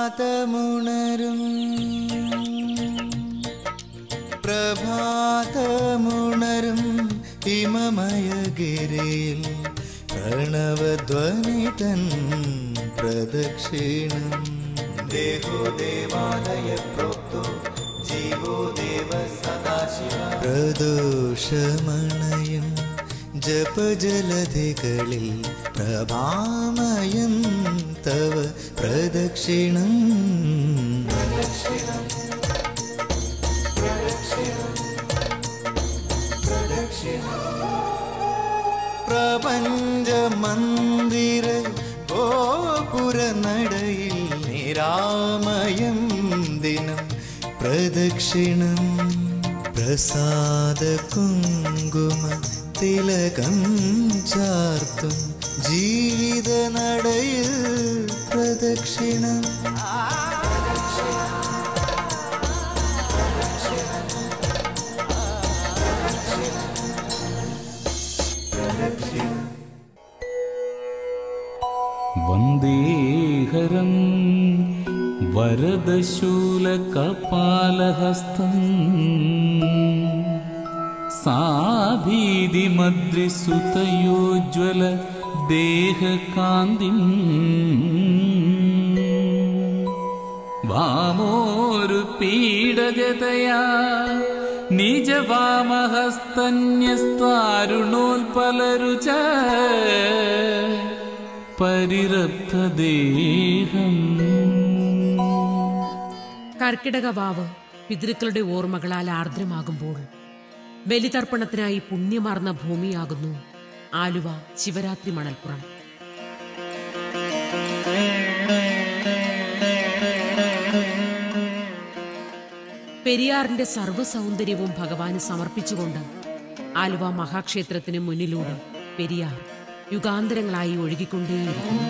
പ്രഭാതമുണരും പ്രഭാതമുണരും ഹിമമയഗിരിയിൽ പ്രണവധ്വനി തൻ പ്രദക്ഷിണം ദേഹോ ദേവാലയ പ്രോക്തോ ജീവോ ദേവ സദാശിവ പ്രദോഷമണയും ജപജലധികളിൽ പ്രഭാമയം തവ പ്രദക്ഷിണം പ്രദക്ഷിണം പ്രപഞ്ച മന്ദിര ഗോപുര നടയിൽ നിരാമയം ദിനം പ്രദക്ഷിണം പ്രസാദ കുങ്കുമ തിലകം ചാർത്തും ജീവിത നടയിൽ പ്രദക്ഷിണം വന്ദേഹരം വരദശൂലകപാലഹസ്തം സാഭീതിമദ്രിസുതയോജ്വല ദേഹകാന്തിം വാമോരു പീഡഗതയാ നിജവാമഹസ്തന്യസ്താരുണോൽപലരുച പരിരബ്ധദേഹം. കർക്കിടക വാവ് പിതൃക്കളുടെ ഓർമ്മകളാൽ ആർദ്രമാകുമ്പോൾ ബലിതർപ്പണത്തിനായി പുണ്യമാർന്ന ഭൂമിയാകുന്നു ആലുവ ശിവരാത്രി മണൽപ്പുറം. പെരിയാറിന്റെ സർവ്വസൗന്ദര്യവും ഭഗവാന് സമർപ്പിച്ചുകൊണ്ട് ആലുവ മഹാക്ഷേത്രത്തിന് മുന്നിലൂടെ പെരിയാർ യുഗാന്തരങ്ങളായി ഒഴുകിക്കൊണ്ടേയിരിക്കുന്നു.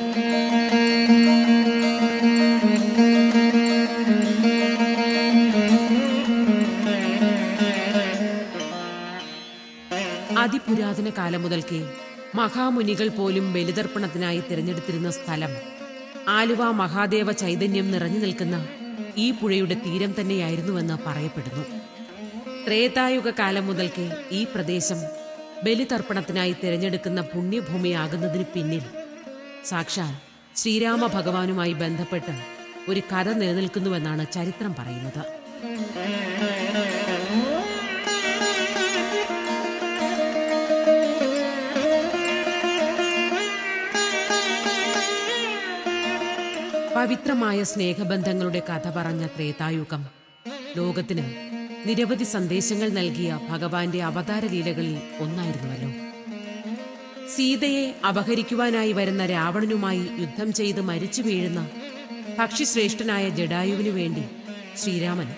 അതിപുരാതന കാലം മുതൽക്കേ മഹാമുനികൾ പോലും ബലിതർപ്പണത്തിനായി തിരഞ്ഞെടുത്തിരുന്ന സ്ഥലം ആലുവ മഹാദേവ ചൈതന്യം നിറഞ്ഞു നിൽക്കുന്ന ഈ പുഴയുടെ തീരം തന്നെയായിരുന്നുവെന്ന് പറയപ്പെടുന്നു. ത്രേതായുഗ കാലം മുതൽക്കേ ഈ പ്രദേശം ബലിതർപ്പണത്തിനായി തിരഞ്ഞെടുക്കുന്ന പുണ്യഭൂമിയാകുന്നതിന് പിന്നിൽ സാക്ഷാൽ ശ്രീരാമ ഭഗവാനുമായി ബന്ധപ്പെട്ട് ഒരു കഥ നിലനിൽക്കുന്നുവെന്നാണ് ചരിത്രം പറയുന്നത്. പവിത്രമായ സ്നേഹബന്ധങ്ങളുടെ കഥ പറഞ്ഞ ത്രേതായുഗം ലോകത്തിന് നിരവധി സന്ദേശങ്ങൾ നൽകിയ ഭഗവാന്റെ അവതാര ലീലകളിൽ ഒന്നായിരുന്നുവല്ലോ. സീതയെ അപഹരിക്കുവാനായി വരുന്ന രാവണനുമായി യുദ്ധം ചെയ്ത് മരിച്ചു വീഴുന്ന പക്ഷിശ്രേഷ്ഠനായ ജടായുവിനു വേണ്ടി ശ്രീരാമൻ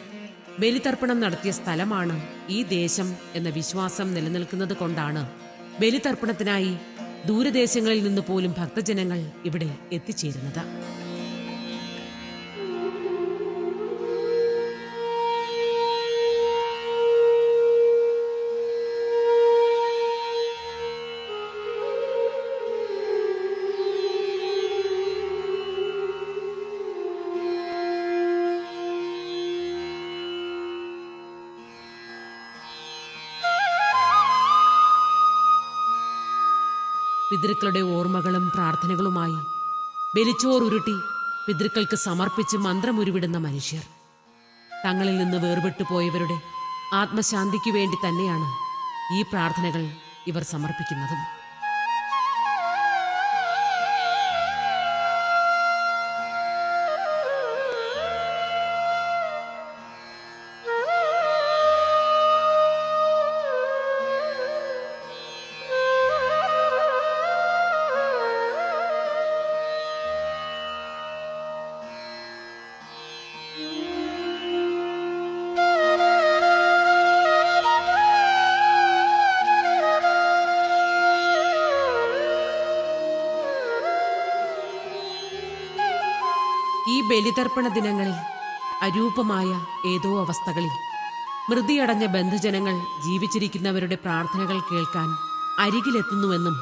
ബലിതർപ്പണം നടത്തിയ സ്ഥലമാണ് ഈ ദേശം എന്ന വിശ്വാസം നിലനിൽക്കുന്നത് കൊണ്ടാണ് ബലിതർപ്പണത്തിനായി ദൂരദേശങ്ങളിൽ നിന്ന് പോലും ഭക്തജനങ്ങൾ ഇവിടെ എത്തിച്ചേരുന്നത്. പിതൃക്കളുടെ ഓർമ്മകളും പ്രാർത്ഥനകളുമായി ബലിച്ചോറുരുട്ടി പിതൃക്കൾക്ക് സമർപ്പിച്ച് മന്ത്രമുരുവിടുന്ന മനുഷ്യർ തങ്ങളിൽ നിന്ന് വേർപെട്ടു പോയവരുടെ ആത്മശാന്തിക്കു വേണ്ടി തന്നെയാണ് ഈ പ്രാർത്ഥനകൾ ഇവർ സമർപ്പിക്കുന്നതും. ഈ ബലിതർപ്പണ ദിനങ്ങളിൽ അരൂപമായ ഏതോ അവസ്ഥകളിൽ മൃതിയടഞ്ഞ ബന്ധുജനങ്ങൾ ജീവിച്ചിരിക്കുന്നവരുടെ പ്രാർത്ഥനകൾ കേൾക്കാൻ അരികിലെത്തുന്നുവെന്നും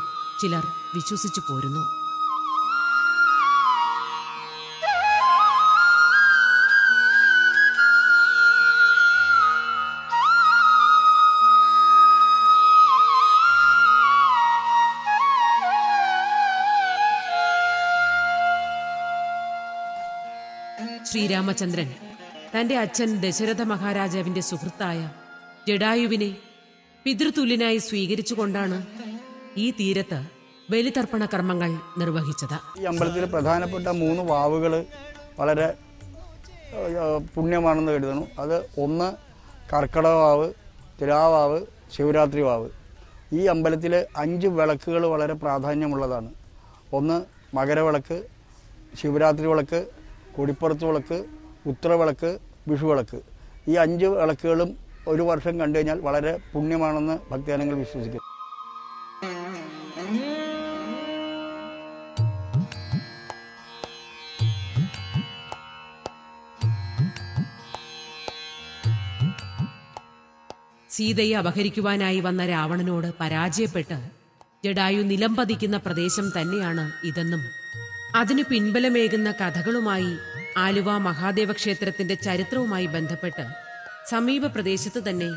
ചിലർ വിശ്വസിച്ചു പോരുന്നു. ശ്രീരാമചന്ദ്രൻ തന്റെ അച്ഛൻ ദശരഥ മഹാരാജാവിന്റെ സുഹൃത്തായ ജടായുവിനെ പിതൃതുല്യനായി സ്വീകരിച്ചുകൊണ്ടാണ് ഈ തീരത്ത് ബലിതർപ്പണ കർമ്മങ്ങൾ നിർവഹിച്ചത്. ഈ അമ്പലത്തിലെ പ്രധാനപ്പെട്ട 3 വാവുകൾ വളരെ പുണ്യമാണെന്ന് കരുതുന്നു. അത് ഒന്ന് കർക്കടക വാവ്, തിരാവാവ്, ശിവരാത്രി വാവ്. ഈ അമ്പലത്തിലെ 5 വിളക്കുകൾ വളരെ പ്രാധാന്യമുള്ളതാണ്. ഒന്ന് മകരവിളക്ക്, ശിവരാത്രി വിളക്ക്, കൊടിപ്പുറത്ത് വിളക്ക്, ഉത്തരവിളക്ക്, വിഷുവിളക്ക്. ഈ 5 വിളക്കുകളും ഒരു വർഷം കണ്ടു കഴിഞ്ഞാൽ വളരെ പുണ്യമാണെന്ന് ഭക്തജനങ്ങൾ വിശ്വസിക്കുന്നു. സീതയെ അപഹരിക്കുവാനായി വന്ന രാവണനോട് പരാജയപ്പെട്ട് ജടായു നിലംപതിക്കുന്ന പ്രദേശം തന്നെയാണ് ഇതെന്നും അതിന് പിൻബലമേകുന്ന കഥകളുമായി ആലുവ മഹാദേവ ക്ഷേത്രത്തിന്റെ ചരിത്രവുമായി ബന്ധപ്പെട്ട് സമീപ പ്രദേശത്ത് തന്നെ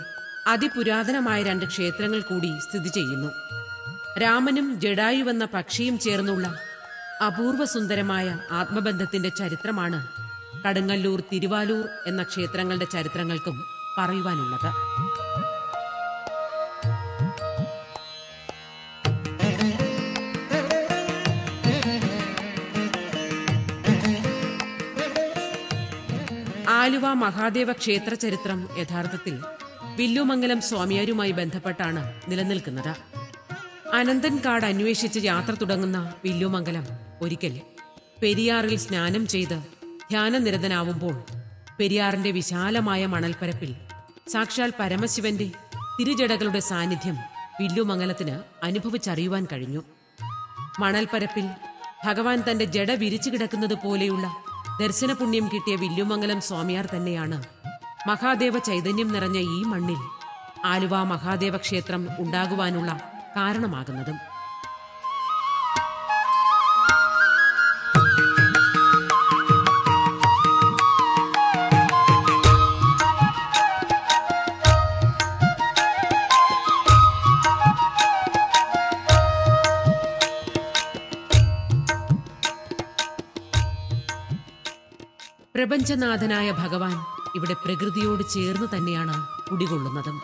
അതിപുരാതനമായ 2 ക്ഷേത്രങ്ങൾ കൂടി സ്ഥിതി ചെയ്യുന്നു. രാമനും ജടായുവെന്ന പക്ഷിയും ചേർന്നുള്ള അപൂർവ സുന്ദരമായ ആത്മബന്ധത്തിന്റെ ചരിത്രമാണ് കടുങ്ങല്ലൂർ, തിരുവാലൂർ എന്ന ക്ഷേത്രങ്ങളുടെ ചരിത്രങ്ങൾക്കും പറയുവാനുള്ളത്. ആലുവ മഹാദേവ ക്ഷേത്ര ചരിത്രം യഥാർത്ഥത്തിൽ വില്ലുമംഗലം സ്വാമിയാരുമായി ബന്ധപ്പെട്ടാണ് നിലനിൽക്കുന്നത്. അനന്തൻകാട് അന്വേഷിച്ച് യാത്ര തുടങ്ങുന്ന വില്ലുമംഗലം ഒരിക്കൽ പെരിയാറിൽ സ്നാനം ചെയ്ത് ധ്യാനനിരതനാവുമ്പോൾ പെരിയാറിന്റെ വിശാലമായ മണൽപ്പരപ്പിൽ സാക്ഷാൽ പരമശിവന്റെ തിരുജടകളുടെ സാന്നിധ്യം വില്ലുമംഗലത്തിന് അനുഭവിച്ചറിയുവാൻ കഴിഞ്ഞു. മണൽപ്പരപ്പിൽ ഭഗവാൻ തന്റെ ജട വിരിച്ചു കിടക്കുന്നത് പോലെയുള്ള ദർശനപുണ്യം കിട്ടിയ വില്ലുമംഗലം സ്വാമിയാർ തന്നെയാണ് മഹാദേവ ചൈതന്യം നിറഞ്ഞ ഈ മണ്ണിൽ ആലുവ മഹാദേവ ക്ഷേത്രം ഉണ്ടാകുവാനുള്ള കാരണമാകുന്നതും. പ്രപഞ്ചനാഥനായ ഭഗവാൻ ഇവിടെ പ്രകൃതിയോട് ചേർന്ന് തന്നെയാണ് കുടികൊള്ളുന്നതും.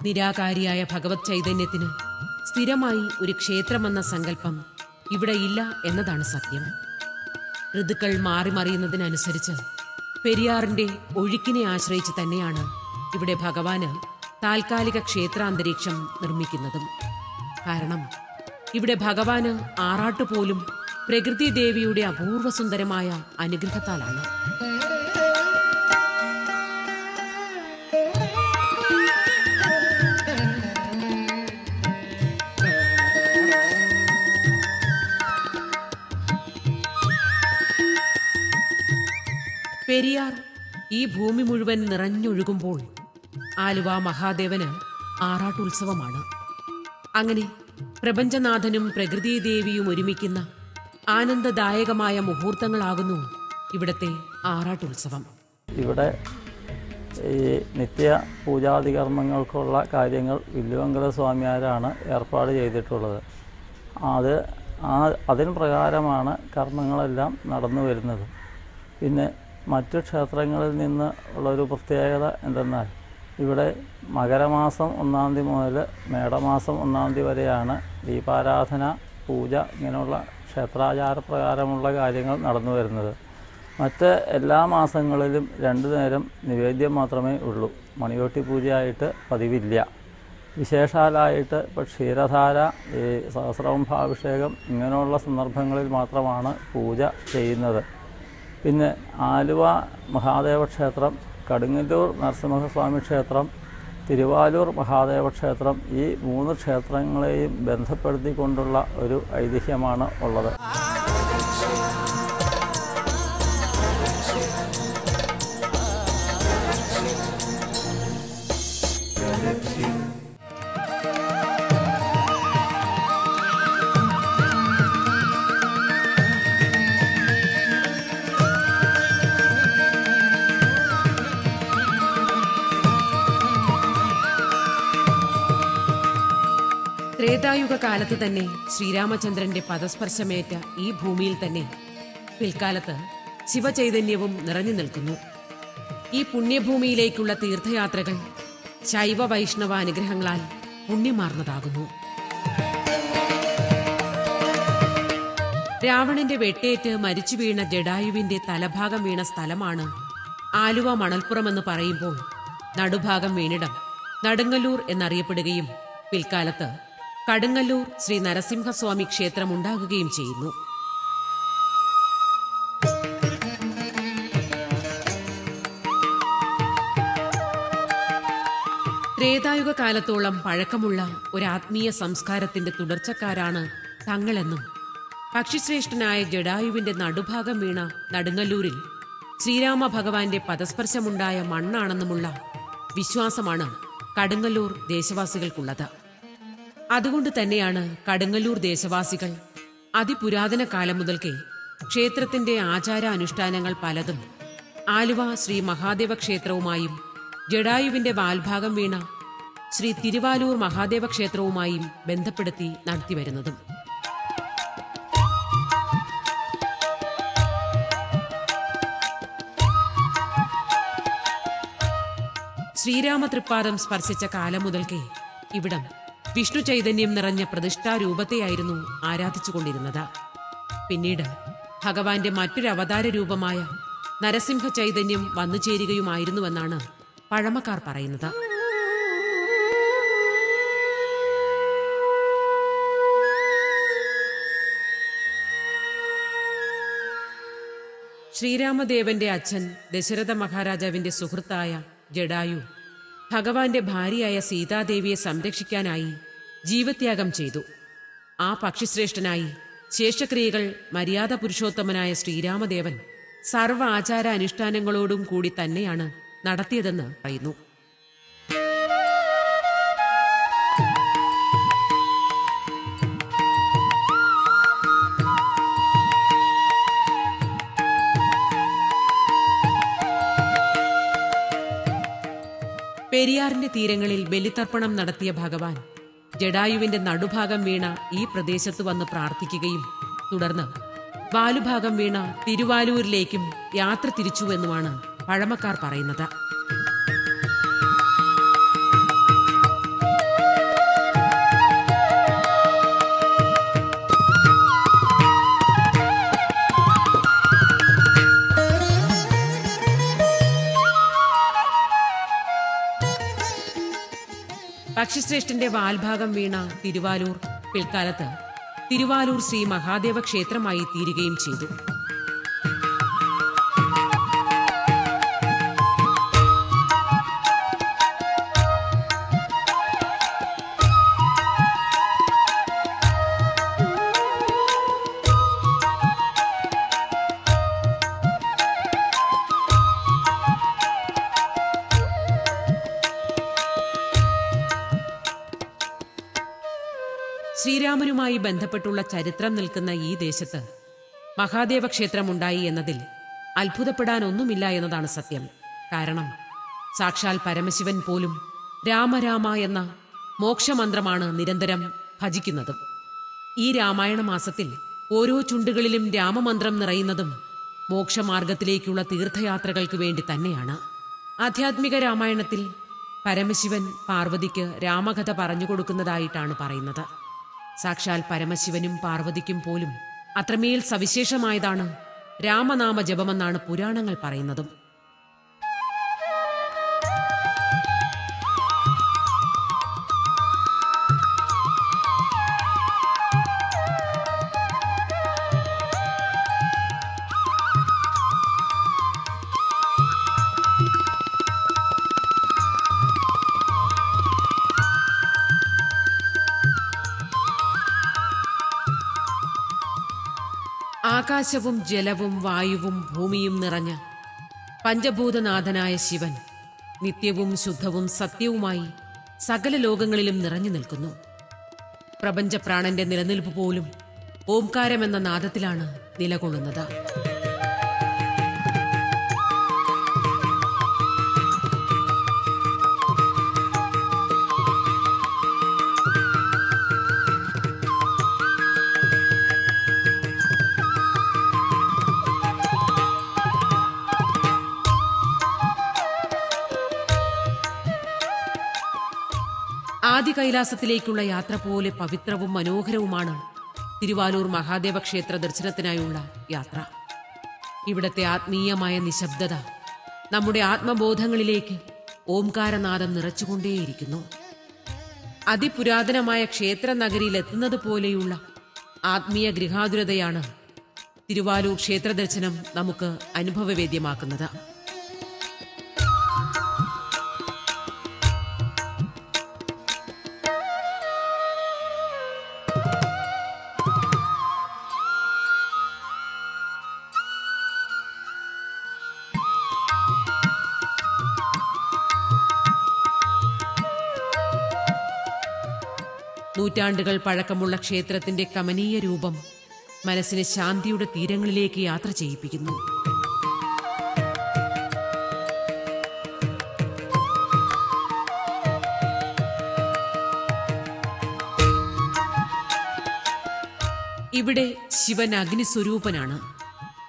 നിരാകാരിയായ ഭഗവത് ചൈതന്യത്തിന് സ്ഥിരമായി ഒരു ക്ഷേത്രമെന്ന സങ്കല്പം ഇവിടെ ഇല്ല എന്നതാണ് സത്യം. ഋതുക്കൾ മാറിമറിയുന്നതിനനുസരിച്ച് പെരിയാറിന്റെ ഒഴുക്കിനെ ആശ്രയിച്ച് തന്നെയാണ് ഇവിടെ ഭഗവാന് താൽക്കാലിക ക്ഷേത്രാന്തരീക്ഷം നിർമ്മിക്കുന്നതും. കാരണം ഇവിടെ ഭഗവാന് ആറാട്ടുപോലും പ്രകൃതി ദേവിയുടെ അപൂർവ സുന്ദരമായ അനുഗ്രഹത്താലാണ്. പെരിയാർ ഈ ഭൂമി മുഴുവൻ നിറഞ്ഞൊഴുകുമ്പോൾ ആലുവ മഹാദേവന് ആറാട്ടുത്സവമാണ്. അങ്ങനെ പ്രപഞ്ചനാഥനും പ്രകൃതിദേവിയും ഒരുമിക്കുന്ന ആനന്ദദായകമായ മുഹൂർത്തങ്ങളാകുന്നു ഇവിടത്തെ ആറാട്ടുത്സവം. ഇവിടെ ഈ നിത്യ പൂജാതികർമ്മങ്ങൾക്കുള്ള കാര്യങ്ങൾ വില്ലുമംഗല സ്വാമിയാരാണ് ഏർപ്പാട് ചെയ്തിട്ടുള്ളത്. അതിന് പ്രകാരമാണ് കർമ്മങ്ങളെല്ലാം നടന്നു വരുന്നത്. പിന്നെ മറ്റു ക്ഷേത്രങ്ങളിൽ നിന്ന് ഉള്ളൊരു പ്രത്യേകത എന്തെന്നാൽ ഇവിടെ മകരമാസം 1-ാം തീയതി മുതൽ മേടമാസം 1-ാം തീയതി വരെയാണ് ദീപാരാധന, പൂജ ഇങ്ങനെയുള്ള ക്ഷേത്രാചാരപ്രകാരമുള്ള കാര്യങ്ങൾ നടന്നു വരുന്നത്. മറ്റ് എല്ലാ മാസങ്ങളിലും 2 നേരം നിവേദ്യം മാത്രമേ ഉള്ളൂ. മണിയോട്ടി പൂജയായിട്ട് പതിവില്ല. വിശേഷാലായിട്ട് ഇപ്പോൾ ക്ഷീരധാര, ഈ സഹസ്രകുംഭാഭിഷേകം ഇങ്ങനെയുള്ള സന്ദർഭങ്ങളിൽ മാത്രമാണ് പൂജ ചെയ്യുന്നത്. പിന്നെ ആലുവ മഹാദേവ ക്ഷേത്രം, കടുങ്ങല്ലൂർ നരസിംഹസ്വാമി ക്ഷേത്രം, തിരുവാലൂർ മഹാദേവ ക്ഷേത്രം, ഈ 3 ക്ഷേത്രങ്ങളെയും ബന്ധപ്പെടുത്തിക്കൊണ്ടുള്ള ഒരു ഐതിഹ്യമാണ് ഉള്ളത്. ത്രേതായുഗ കാലത്ത് തന്നെ ശ്രീരാമചന്ദ്രന്റെ പദസ്പർശമേറ്റ ഈ ഭൂമിയിൽ തന്നെ പിൽക്കാലത്ത് ശിവചൈതന്യവും നിറഞ്ഞു നിൽക്കുന്നു. ഈ പുണ്യഭൂമിയിലേക്കുള്ള തീർത്ഥയാത്രകൾ ശൈവ വൈഷ്ണവ അനുഗ്രഹങ്ങളാൽ പുണ്യമാർന്നതാകുന്നു. രാവണന്റെ വെട്ടേറ്റ് മരിച്ചു വീണ ജഡായുവിന്റെ തലഭാഗം വീണ സ്ഥലമാണ് ആലുവ മണൽപ്പുറമെന്ന് പറയുമ്പോൾ നടുഭാഗം വീണിടം നടുങ്ങല്ലൂർ എന്നറിയപ്പെടുകയും പിൽക്കാലത്ത് കടുങ്ങല്ലൂർ ശ്രീ നരസിംഹസ്വാമി ക്ഷേത്രം ഉണ്ടാകുകയും ചെയ്യുന്നു. ത്രേതായുഗ കാലത്തോളം പഴക്കമുള്ള ഒരു ആത്മീയ സംസ്കാരത്തിന്റെ തുടർച്ചക്കാരാണ് തങ്ങളെന്നും പക്ഷിശ്രേഷ്ഠനായ ജഡായുവിന്റെ നടുഭാഗം വീണ നടുങ്ങല്ലൂരിൽ ശ്രീരാമ ഭഗവാന്റെ പദസ്പർശമുണ്ടായ മണ്ണാണെന്നുമുള്ള വിശ്വാസമാണ് കടുങ്ങല്ലൂർ ദേശവാസികൾക്കുള്ളത്. അതുകൊണ്ട് തന്നെയാണ് കടുങ്ങല്ലൂർ ദേശവാസികൾ അതിപുരാതന കാലം മുതൽക്കേ ക്ഷേത്രത്തിന്റെ ആചാരാനുഷ്ഠാനങ്ങൾ പലതും ആലുവ ശ്രീ മഹാദേവ ക്ഷേത്രവുമായും ജഡായുവിന്റെ വാൽഭാഗം വീണ ശ്രീ തിരുവാലൂർ മഹാദേവ ക്ഷേത്രവുമായും ബന്ധപ്പെടുത്തി നടത്തിവരുന്നതും. ശ്രീരാമ തൃപ്പാദം സ്പർശിച്ച കാലം മുതൽക്കേ ഇവിടം വിഷ്ണു ചൈതന്യം നിറഞ്ഞ പ്രതിഷ്ഠാരൂപത്തെയായിരുന്നു ആരാധിച്ചുകൊണ്ടിരുന്നത്. പിന്നീട് ഭഗവാന്റെ മറ്റൊരു അവതാര രൂപമായ നരസിംഹ ചൈതന്യം വന്നുചേരുകയുമായിരുന്നുവെന്നാണ് പഴമക്കാർ പറയുന്നത്. ശ്രീരാമദേവന്റെ അച്ഛൻ ദശരഥ മഹാരാജാവിന്റെ സുഹൃത്തായ ജഡായു ഭഗവാന്റെ ഭാര്യയായ സീതാദേവിയെ സംരക്ഷിക്കാനായി ജീവത്യാഗം ചെയ്തു. ആ പക്ഷിശ്രേഷ്ഠനായി ശേഷക്രിയകൾ മര്യാദ പുരുഷോത്തമനായ ശ്രീരാമദേവൻ സർവ്വ ആചാര അനുഷ്ഠാനങ്ങളോടും കൂടി തന്നെയാണ് നടത്തിയതെന്ന് പറയുന്നു. പെരിയാറിന്റെ തീരങ്ങളിൽ ബലിതർപ്പണം നടത്തിയ ഭഗവാൻ ജഡായുവിന്റെ നടുഭാഗം വീണ ഈ പ്രദേശത്ത് വന്ന് പ്രാർത്ഥിക്കുകയും തുടർന്ന് വാലുഭാഗം വീണ തിരുവാലൂരിലേക്കും യാത്ര തിരിച്ചുവെന്നുമാണ് പഴമക്കാർ പറയുന്നത്. പക്ഷിശ്രേഷ്ഠന്റെ വാൽഭാഗം വീണ തിരുവാലൂർ പിൽക്കാലത്ത് തിരുവാലൂർ ശ്രീ മഹാദേവ ക്ഷേത്രമായി തീരുകയും ചെയ്തു. ശ്രീരാമനുമായി ബന്ധപ്പെട്ടുള്ള ചരിത്രം നിൽക്കുന്ന ഈ ദേശത്ത് മഹാദേവ ക്ഷേത്രമുണ്ടായി എന്നതിൽ അത്ഭുതപ്പെടാനൊന്നുമില്ല എന്നതാണ് സത്യം. കാരണം സാക്ഷാൽ പരമശിവൻ പോലും രാമരാമ എന്ന മോക്ഷമന്ത്രമാണ് നിരന്തരം ഭജിക്കുന്നതും. ഈ രാമായണ മാസത്തിൽ ഓരോ ചുണ്ടുകളിലും രാമമന്ത്രം നിറയുന്നതും മോക്ഷമാർഗത്തിലേക്കുള്ള തീർത്ഥയാത്രകൾക്ക് വേണ്ടി തന്നെയാണ്. ആധ്യാത്മിക രാമായണത്തിൽ പരമശിവൻ പാർവതിക്ക് രാമകഥ പറഞ്ഞുകൊടുക്കുന്നതായിട്ടാണ് പറയുന്നത്. സാക്ഷാൽ പരമശിവനും പാർവതിക്കും പോലും അത്രമേൽ സവിശേഷമായതാണ് രാമനാമ ജപമെന്നാണ് പുരാണങ്ങൾ പറയുന്നതും. ആകാശവും ജലവും വായുവും ഭൂമിയും നിറഞ്ഞ പഞ്ചഭൂതനാഥനായ ശിവൻ നിത്യവും ശുദ്ധവും സത്യവുമായി സകല ലോകങ്ങളിലും നിറഞ്ഞു നിൽക്കുന്നു. പ്രപഞ്ചപ്രാണന്റെ നിലനിൽപ്പ് പോലും ഓംകാരമെന്ന നാദത്തിലാണ് നിലകൊള്ളുന്നത്. ആദി കൈലാസത്തിലേക്കുള്ള യാത്ര പോലെ പവിത്രവും മനോഹരവുമാണ് തിരുവാലൂർ മഹാദേവ ക്ഷേത്ര ദർശനത്തിനായുള്ള യാത്ര. ഇവിടത്തെ ആത്മീയമായ നിശബ്ദത നമ്മുടെ ആത്മബോധങ്ങളിലേക്ക് ഓംകാരനാദം നിറച്ചുകൊണ്ടേയിരിക്കുന്നു. അതിപുരാതനമായ ക്ഷേത്ര നഗരിയിൽ എത്തുന്നത് പോലെയുള്ള ആത്മീയ ഗൃഹാതുരതയാണ് തിരുവാലൂർ ക്ഷേത്ര ദർശനം നമുക്ക് അനുഭവവേദ്യമാക്കുന്നത്. നൂറ്റാണ്ടുകൾ പഴക്കമുള്ള ക്ഷേത്രത്തിന്റെ കമനീയ രൂപം മനസ്സിനെ ശാന്തിയുടെ തീരങ്ങളിലേക്ക് യാത്ര ചെയ്യിപ്പിക്കുന്നു. ഇവിടെ ശിവൻ അഗ്നിസ്വരൂപനാണ്.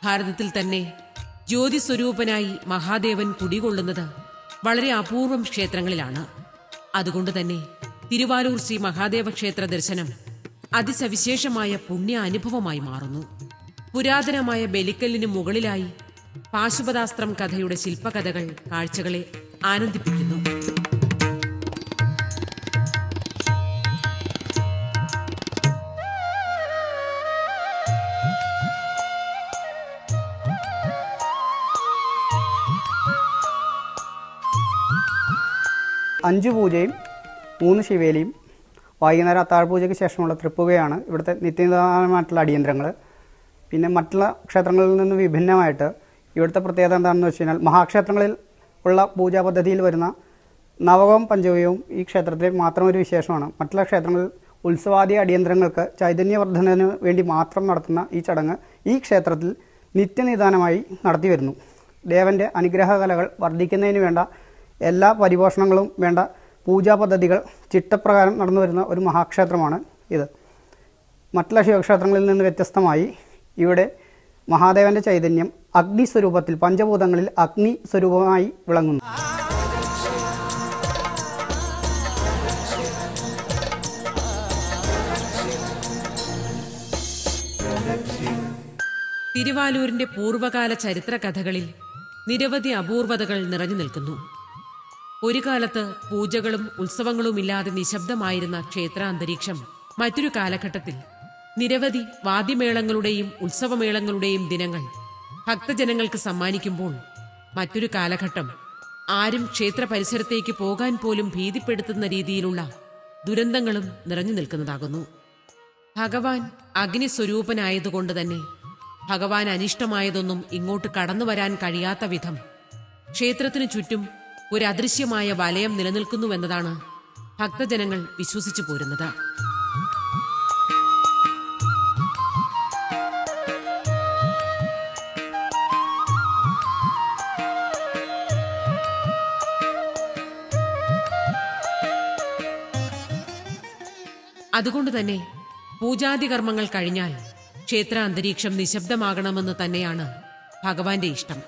ഭാരതത്തിൽ തന്നെ ജ്യോതിസ്വരൂപനായി മഹാദേവൻ കുടികൊള്ളുന്നത് വളരെ അപൂർവം ക്ഷേത്രങ്ങളിലാണ്. അതുകൊണ്ട് തന്നെ തിരുവാലൂർ ശ്രീ മഹാദേവ ക്ഷേത്ര ദർശനം അതിസവിശേഷമായ പുണ്യ അനുഭവമായി മാറുന്നു. പുരാതനമായ ബലിക്കല്ലിന് മുകളിലായി പാശുപതാസ്ത്രം കഥയുടെ ശില്പകഥകൾ കാഴ്ചകളെ ആനന്ദിപ്പിക്കുന്നു. അഞ്ച് പൂജയും 3 ശിവേലിയും വൈകുന്നേരം അത്താഴപൂജയ്ക്ക് ശേഷമുള്ള തൃപ്പുകയാണ് ഇവിടുത്തെ നിത്യനിദാനമായിട്ടുള്ള അടിയന്തരങ്ങൾ. പിന്നെ മറ്റുള്ള ക്ഷേത്രങ്ങളിൽ നിന്ന് വിഭിന്നമായിട്ട് ഇവിടുത്തെ പ്രത്യേകത എന്താണെന്ന് വെച്ച് കഴിഞ്ഞാൽ മഹാക്ഷേത്രങ്ങളിൽ ഉള്ള പൂജാ പദ്ധതിയിൽ വരുന്ന നവകവും പഞ്ചകവും ഈ ക്ഷേത്രത്തിൽ മാത്രം ഒരു വിശേഷമാണ്. മറ്റുള്ള ക്ഷേത്രങ്ങളിൽ ഉത്സവാദി അടിയന്തരങ്ങൾക്ക് ചൈതന്യവർദ്ധനത്തിന് വേണ്ടി മാത്രം നടത്തുന്ന ഈ ചടങ്ങ് ഈ ക്ഷേത്രത്തിൽ നിത്യനിദാനമായി നടത്തി വരുന്നു. ദേവൻ്റെ അനുഗ്രഹകലകൾ വർദ്ധിക്കുന്നതിന് വേണ്ട എല്ലാ പരിപോഷണങ്ങളും വേണ്ട പൂജാ പദ്ധതികൾ ചിട്ടപ്രകാരം നടന്നു വരുന്ന ഒരു മഹാക്ഷേത്രമാണ് ഇത്. മറ്റുള്ള ശിവക്ഷേത്രങ്ങളിൽ നിന്ന് വ്യത്യസ്തമായി ഇവിടെ മഹാദേവന്റെ ചൈതന്യം അഗ്നിസ്വരൂപത്തിൽ പഞ്ചഭൂതങ്ങളിൽ അഗ്നി സ്വരൂപമായി വിളങ്ങുന്നു. തിരുവാലൂരിന്റെ പൂർവകാല ചരിത്ര കഥകളിൽ നിരവധി അപൂർവതകൾ നിറഞ്ഞു നിൽക്കുന്നു. ഒരു കാലത്ത് പൂജകളും ഉത്സവങ്ങളും ഇല്ലാതെ നിശബ്ദമായിരുന്ന ക്ഷേത്ര അന്തരീക്ഷം മറ്റൊരു കാലഘട്ടത്തിൽ നിരവധി വാദ്യമേളങ്ങളുടെയും ഉത്സവമേളങ്ങളുടെയും ദിനങ്ങൾ ഭക്തജനങ്ങൾക്ക് സമ്മാനിക്കുമ്പോൾ മറ്റൊരു കാലഘട്ടം ആരും ക്ഷേത്ര പരിസരത്തേക്ക് പോകാൻ പോലും ഭീതിപ്പെടുത്തുന്ന രീതിയിലുള്ള ദുരന്തങ്ങളും നിറഞ്ഞു നിൽക്കുന്നതാകുന്നു. ഭഗവാൻ അഗ്നിസ്വരൂപനായതുകൊണ്ട് തന്നെ ഭഗവാൻ അനിഷ്ടമായതൊന്നും ഇങ്ങോട്ട് കടന്നു വരാൻ കഴിയാത്ത വിധം ക്ഷേത്രത്തിനു ചുറ്റും ഒരു അദൃശ്യമായ വലയം നിലനിൽക്കുന്നുവെന്നതാണ് ഭക്തജനങ്ങൾ വിശ്വസിച്ചു പോരുന്നത്. അതുകൊണ്ട് തന്നെ പൂജാതി കർമ്മങ്ങൾ കഴിഞ്ഞാൽ ക്ഷേത്ര അന്തരീക്ഷം നിശബ്ദമാകണമെന്ന് തന്നെയാണ് ഭഗവാന്റെ ഇഷ്ടം.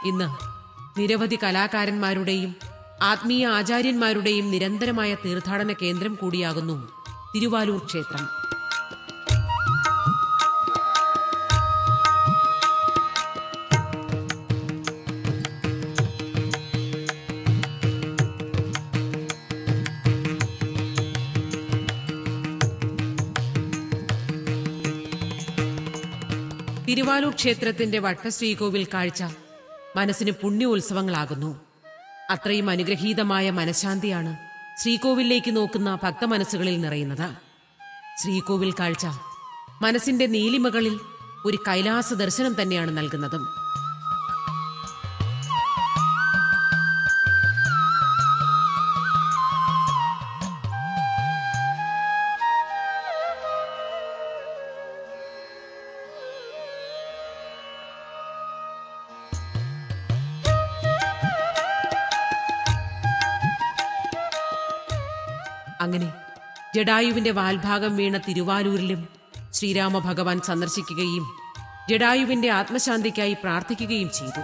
ഇന്ന് നിരവധി കലാകാരന്മാരുടെയും ആത്മീയ ആചാര്യന്മാരുടെയും നിരന്തരമായ തീർത്ഥാടന കേന്ദ്രം കൂടിയാകുന്നു തിരുവാലൂർ ക്ഷേത്രം. തിരുവാലൂർ ക്ഷേത്രത്തിന്റെ വട്ടശ്രീകോവിൽ കാഴ്ച മനസ്സിന് പുണ്യോത്സവങ്ങളാകുന്നു. അത്രയും അനുഗ്രഹീതമായ മനഃശാന്തിയാണ് ശ്രീകോവിലേക്ക് നോക്കുന്ന ഭക്തമനസ്സുകളിൽ നിറയുന്നത്. ശ്രീകോവിൽ കാഴ്ച മനസ്സിന്റെ നീലിമകളിൽ ഒരു കൈലാസ ദർശനം തന്നെയാണ് നൽകുന്നതും. അങ്ങനെ ജഡായുവിന്റെ വാൽഭാഗം വീണ തിരുവാലൂരിലും ശ്രീരാമ ഭഗവാൻ സന്ദർശിക്കുകയും ജഡായുവിന്റെ ആത്മശാന്തിക്കായി പ്രാർത്ഥിക്കുകയും ചെയ്തു.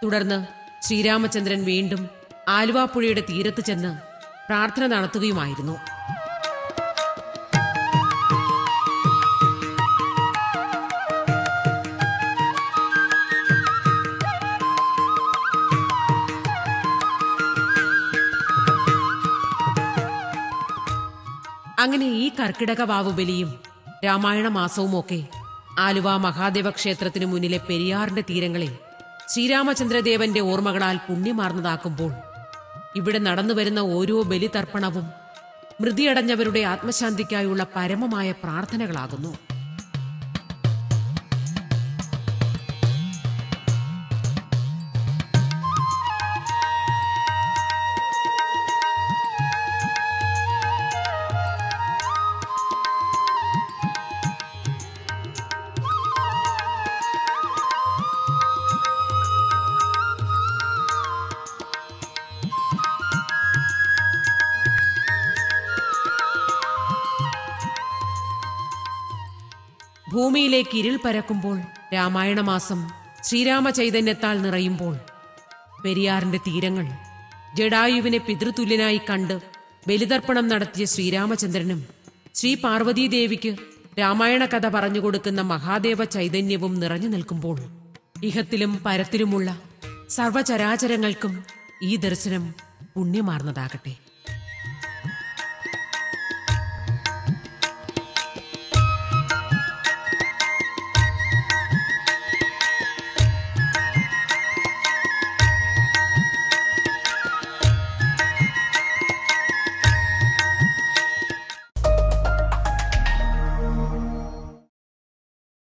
തുടർന്ന് ശ്രീരാമചന്ദ്രൻ വീണ്ടും ആലുവാപ്പുഴയുടെ തീരത്ത് ചെന്ന് പ്രാർത്ഥന നടത്തുകയുമായിരുന്നു. അങ്ങനെ ഈ കർക്കിടക വാവുബലിയും രാമായണ മാസവുമൊക്കെ ആലുവ മഹാദേവ ക്ഷേത്രത്തിനു മുന്നിലെ പെരിയാറിന്റെ തീരങ്ങളിൽ ശ്രീരാമചന്ദ്രദേവന്റെ ഓർമ്മകളാൽ പുണ്യമാർന്നതാക്കുമ്പോൾ ഇവിടെ നടന്നുവരുന്ന ഓരോ ബലിതർപ്പണവും മൃതിയടഞ്ഞവരുടെ ആത്മശാന്തിക്കായുള്ള പരമമായ പ്രാർത്ഥനകളാകുന്നു. ഭൂമിയിലേക്ക് ഇരുൾ പരക്കുമ്പോൾ രാമായണ മാസം ശ്രീരാമ ചൈതന്യത്താൽ നിറയുമ്പോൾ പെരിയാറിന്റെ തീരങ്ങൾ ജഡായുവിനെ പിതൃതുല്യനായി കണ്ട് ബലിതർപ്പണം നടത്തിയ ശ്രീരാമചന്ദ്രനും ശ്രീ പാർവതീദേവിക്ക് രാമായണ കഥ പറഞ്ഞുകൊടുക്കുന്ന മഹാദേവ ചൈതന്യവും നിറഞ്ഞു നിൽക്കുമ്പോൾ ഇഹത്തിലും പരത്തിലുമുള്ള സർവചരാചരങ്ങൾക്കും ഈ ദർശനം പുണ്യമാർന്നതാകട്ടെ.